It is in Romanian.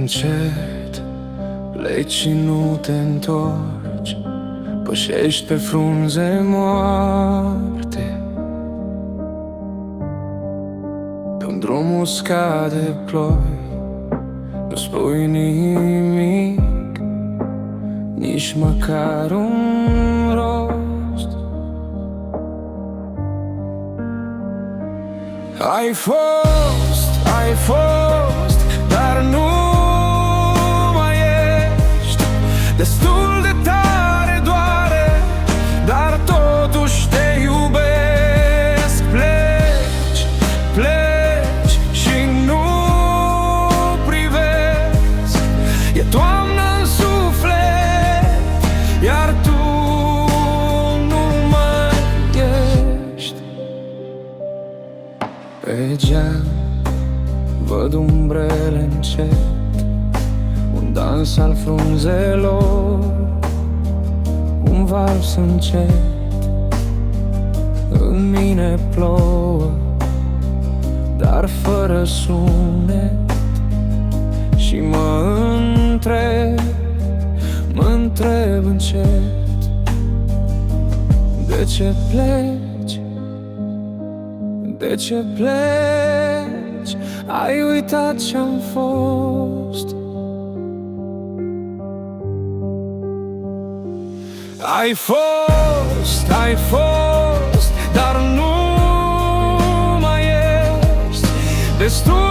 încet, pleci și nu te întorci, pășești pe frunze moarte. Când drumul scade ploi, nu spui nimic, nici măcar un rost. Ai fost, dar nu mai ești. Destul de tare doare, dar totuși te iubesc. Pleci și nu privesc. E toamnă în suflet, iar tu nu mai ești. Pe geam văd umbrele încet, un dans al frunzelor, un vals încet. În mine plouă, dar fără sunet, și mă întreb încet, de ce pleci? De ce pleci? Ai uitat ce-am fost. Ai fost, dar nu mai ești. Destul